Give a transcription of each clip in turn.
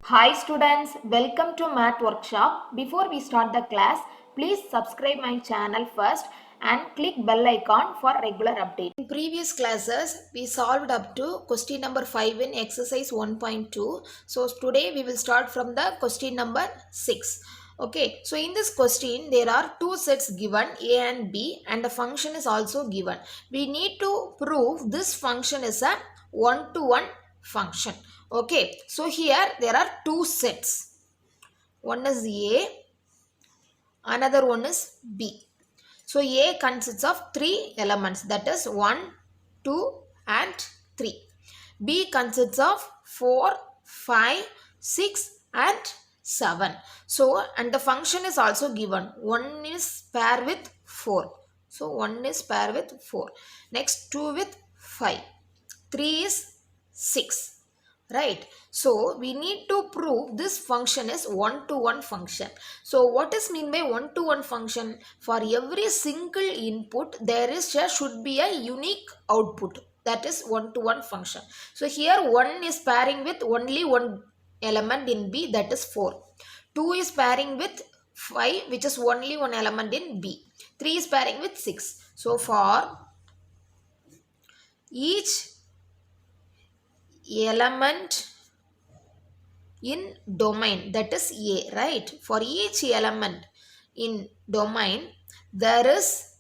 Hi students, welcome to Math Workshop. Before we start the class, please subscribe my channel first and click bell icon for regular updates. In previous classes, we solved up to question number 5 in exercise 1.2. So today we will start from the question number 6. Okay, so in this question, there are two sets given A and B and a function is also given. We need to prove this function is a one-to-one function. Okay, so here there are two sets. One is A, another one is B. So A consists of three elements, that is 1, 2 and 3. B consists of 4, 5, 6 and 7. So and the function is also given. 1 is pair with 4. So 1 is pair with 4. Next 2 with 5. 3 is 6. Right, so we need to prove this function is one-to-one function. So what is mean by one-to-one function? For every single input there should be a unique output, that is one-to-one function. So here 1 is pairing with only one element in B, that is 4. 2 is pairing with 5, which is only one element in B. 3 is pairing with 6. So for each element in domain, that is A, right? For each element in domain there is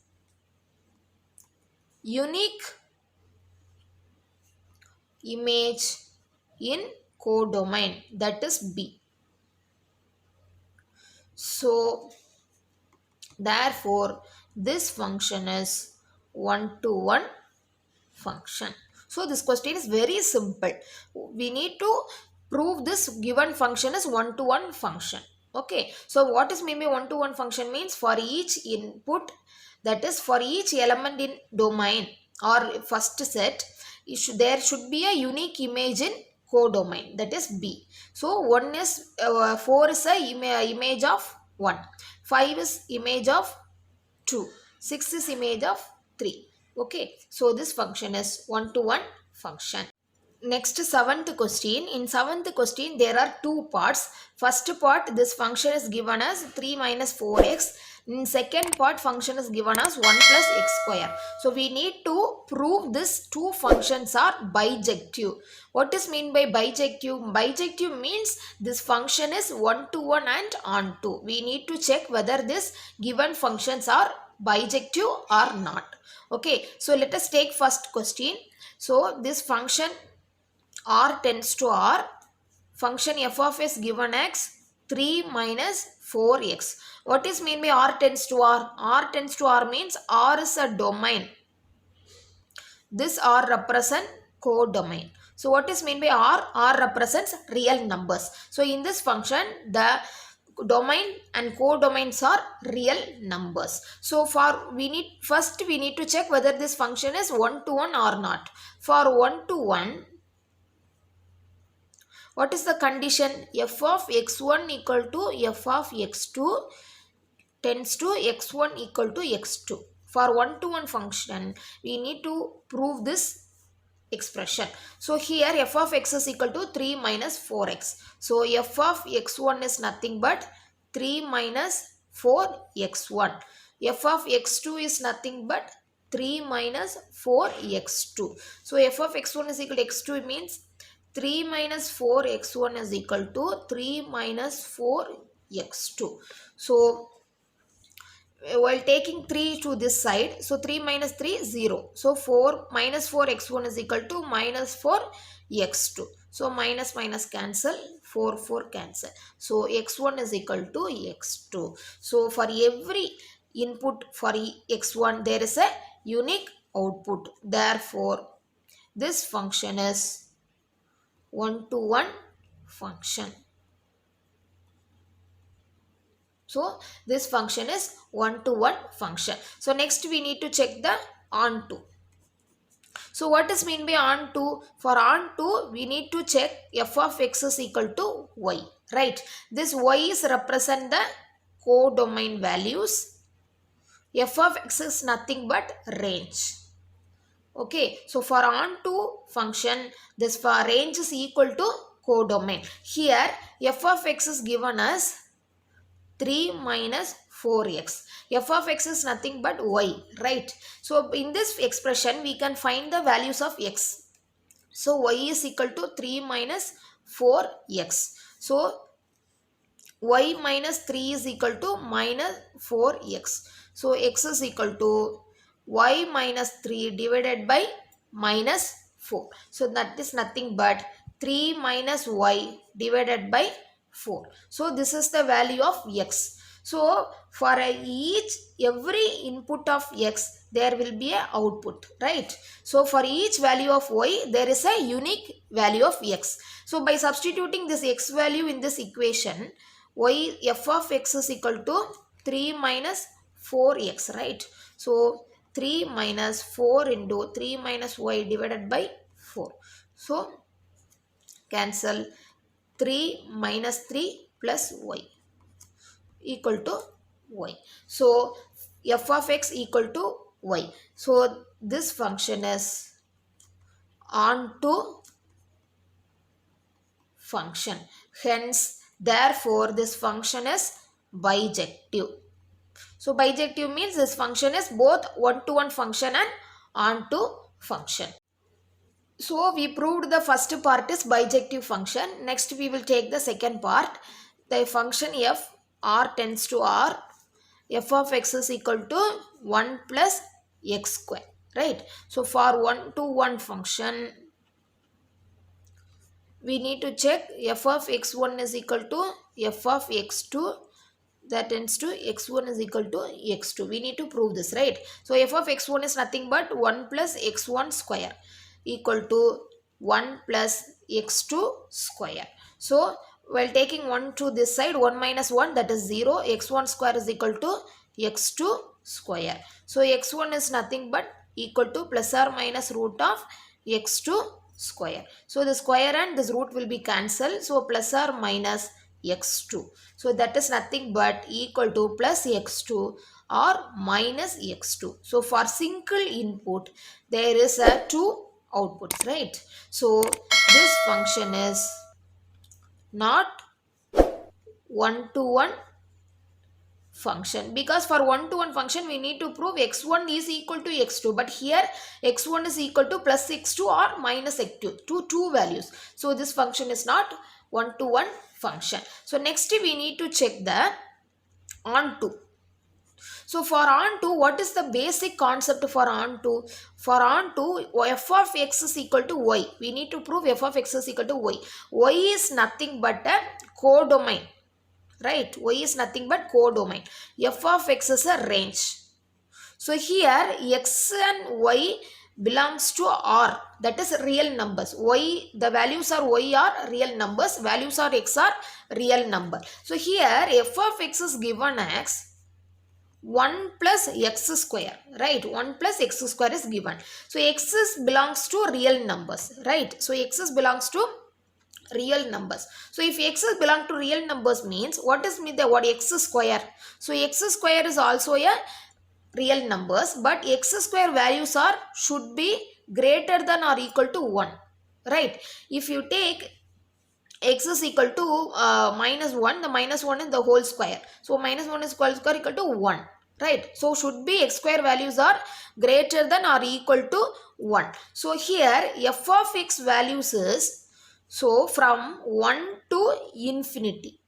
unique image in codomain, that is B. So therefore this function is one-to-one function. So this question is very simple. We need to prove this given function is one-to-one function. Okay, so what is maybe one-to-one function means for each input, that is for each element in domain or first set, there should be a unique image in codomain, that is B. So 1 is 4 is a image of 1, 5 is image of 2, 6 is image of 3. Okay, so this function is one-to-one function. Next, seventh question. In seventh question, there are two parts. First part, this function is given as 3 minus 4x. In second part, function is given as 1 plus x square. So we need to prove these two functions are bijective. What is mean by bijective? Bijective means this function is one-to-one and onto. We need to check whether this given functions are bijective or not. Okay, so let us take first question. So this function R tends to R, function f of s given x 3 minus 4x. What is mean by R tends to R? R tends to R means R is a domain. This R represent codomain. So what is mean by R? R represents real numbers. So in this function, the domain and codomains are real numbers. So for we need to check whether this function is one-to-one or not. For one-to-one, what is the condition? F of x1 equal to f of x2 tends to x1 equal to x2. For one-to-one function, we need to prove this expression. So here f of x is equal to 3 minus 4x. So f of x1 is nothing but 3 minus 4x1. F of x2 is nothing but 3 minus 4x2. So f of x1 is equal to x2 means 3 minus 4x1 is equal to 3 minus 4x2. So while taking 3 to this side, so 3 minus 3 0. So 4 minus 4x1 is equal to minus 4x2. So minus minus cancel, 4 cancel. So x1 is equal to x2. So for every input for x1 there is a unique output. Therefore this function is one-to-one function. So this function is one-to-one function. So next we need to check the onto. So what is mean by onto? For onto, we need to check f of x is equal to y, right? This y is represent the codomain values. F of x is nothing but range. Okay, so for onto function, this for range is equal to codomain. Here f of x is given as 3 minus 4x. F of x is nothing but y, right? So in this expression we can find the values of x. So y is equal to 3 minus 4x. So y minus 3 is equal to minus 4x. So x is equal to y minus 3 divided by minus 4. So that is nothing but 3 minus y divided by 4. So this is the value of x. So for every input of x there will be a output, right? So for each value of y there is a unique value of x. So by substituting this x value in this equation, y f of x is equal to 3 minus 4x, right? So 3 minus 4 into 3 minus y divided by 4. So cancel 3 minus 3 plus y equal to y. So f of x equal to y. So this function is onto function. Hence, therefore, this function is bijective. So bijective means this function is both one-to-one function and onto function. So we proved the first part is bijective function. Next we will take the second part. The function f r tends to r, f of x is equal to 1 plus x square, right? So for one-to-one function, we need to check f of x1 is equal to f of x2, that tends to x1 is equal to x2. We need to prove this, right? So f of x1 is nothing but 1 plus x1 square equal to 1 plus x2 square. So while taking 1 to this side, 1 minus 1, that is 0. X1 square is equal to x2 square. So x1 is nothing but equal to plus or minus root of x2 square. So the square and this root will be cancelled. So plus or minus x2. So that is nothing but equal to plus x2 or minus x2. So for single input, there is a two outputs, right? So this function is not one-to-one function, because for one-to-one function we need to prove x1 is equal to x2, but here x1 is equal to plus x2 or minus x2, two values. So this function is not one-to-one function. So next we need to check the onto. So for onto, what is the basic concept for onto? For onto, f of x is equal to y. We need to prove f of x is equal to y. Y is nothing but a codomain, right? Y is nothing but codomain. F of x is a range. So here x and y belongs to R, that is real numbers. Y, the values are y are real numbers, values are x are real number. So here f of x is given as 1 plus x square, right? 1 plus x square is given. So x belongs to real numbers, right? So x belongs to real numbers. So if x belong to real numbers means what is mean the what x square? So x square is also a real numbers, but x square values are should be greater than or equal to 1, right? If you take x is equal to minus 1, the minus 1 is the whole square. So minus 1 is whole square equal to 1, right? So should be x square values are greater than or equal to 1. So here f of x values is, so from 1 to infinity.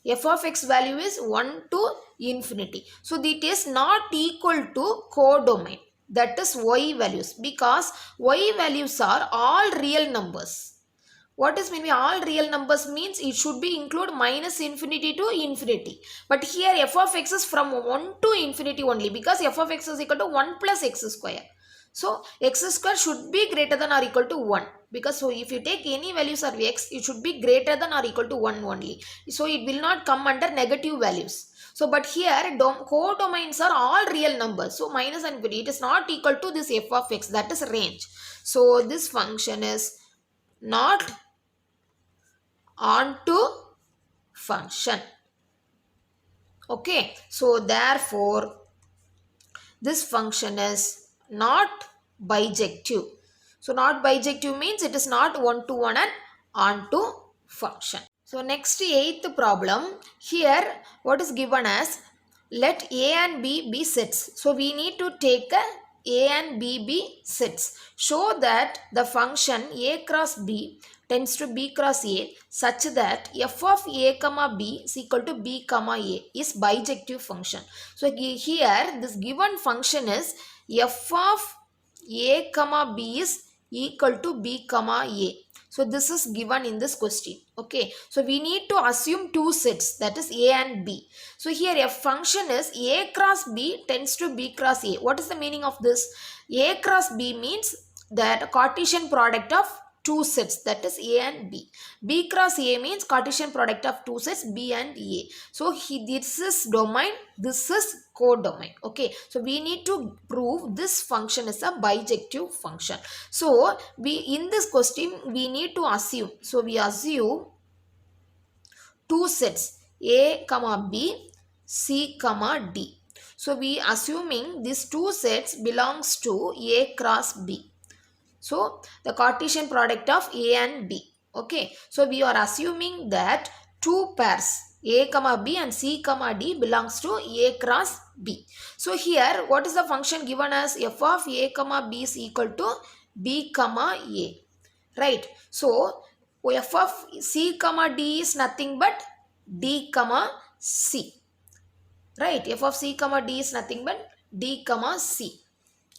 F of x value is 1 to infinity. So it is not equal to codomain. That is y values, because y values are all real numbers. What is mean by all real numbers means it should be include minus infinity to infinity. But here f of x is from 1 to infinity only, because f of x is equal to 1 plus x square. So x square should be greater than or equal to 1, because so if you take any values of x, it should be greater than or equal to 1 only. So it will not come under negative values. So but here codomains are all real numbers. So minus and infinity, it is not equal to this f of x, that is range. So this function is not onto function. Okay, so therefore this function is not bijective. So not bijective means it is not one-to-one and onto function. So next eighth problem. Here what is given as let A and B be sets. So we need to take A and B be sets. Show that the function A cross B tends to B cross A such that f of A comma B is equal to B comma A is bijective function. So here this given function is f of A comma B is equal to B comma A. So this is given in this question. Okay. So we need to assume two sets, that is A and B. So here a function is A cross B tends to B cross A. What is the meaning of this? A cross B means that Cartesian product of two sets, that is A and B. B cross A means Cartesian product of two sets B and A. So this is domain, this is codomain. Okay, so we need to prove this function is a bijective function. So in this question we need to assume. So we assume two sets A comma B, C comma D. So we assuming these two sets belongs to A cross B. So the Cartesian product of A and B. Okay. So we are assuming that two pairs A comma B and C comma D belongs to A cross B. So here what is the function given as f of A comma B is equal to B comma A. Right. So f of C comma D is nothing but D comma C. Right. F of C comma D is nothing but D comma C.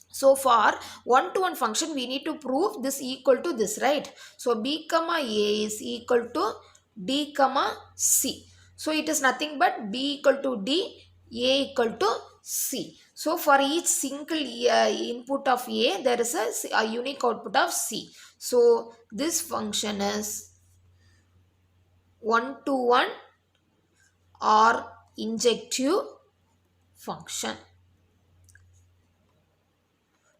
So for one-to-one function, we need to prove this equal to this, right? So B comma A is equal to D comma C. So it is nothing but B equal to D, A equal to C. So for each single input of A, there is a unique output of C. So this function is one-to-one or injective function.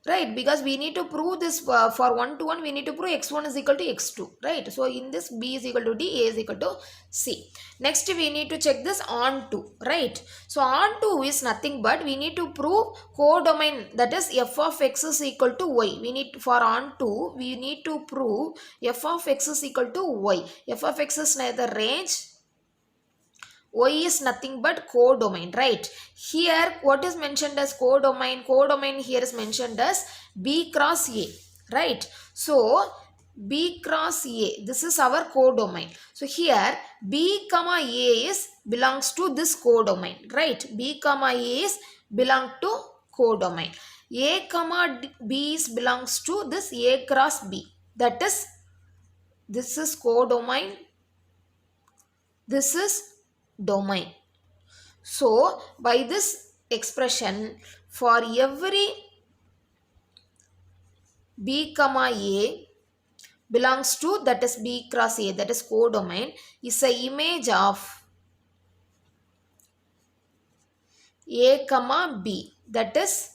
Right, because we need to prove this for one-to-one, we need to prove x1 is equal to x2, right? So in this B is equal to D, A is equal to C. Next we need to check this onto, right? So onto is nothing but we need to prove codomain, that is f of x is equal to y. We need for onto, we need to prove f of x is equal to y. F of x is neither range, Y is nothing but codomain, right? Here, what is mentioned as codomain? Codomain here is mentioned as B cross A, right? So, B cross A, this is our codomain. So, here B comma A is belongs to this codomain, right? B comma A is belong to codomain. A comma B is belongs to this A cross B. That is, this is codomain. This is domain. So by this expression, for every B comma A belongs to, that is B cross A, that is codomain, is a image of A comma B, that is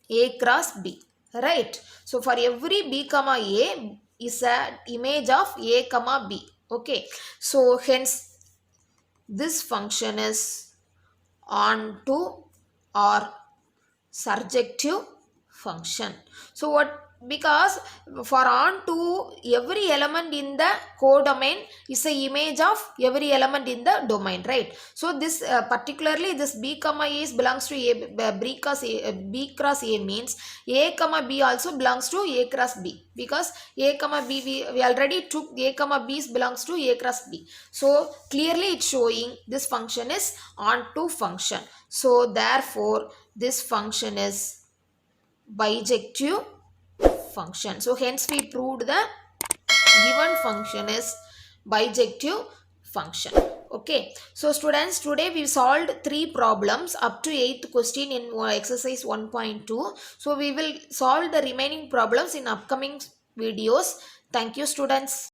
A cross B, right? So for every B comma A is a image of A comma B. Okay, so hence this function is onto or surjective function. So what, because for onto, every element in the codomain is a image of every element in the domain, right? So this particularly this B comma A belongs to B cross A means A comma B also belongs to A cross B, because A comma B we already took A comma B belongs to A cross B. So clearly it's showing this function is onto function. So therefore this function is bijective function. So hence we proved the given function is bijective function. Okay, so students, today we solved 3 problems up to 8th question in exercise 1.2. So we will solve the remaining problems in upcoming videos. Thank you, students.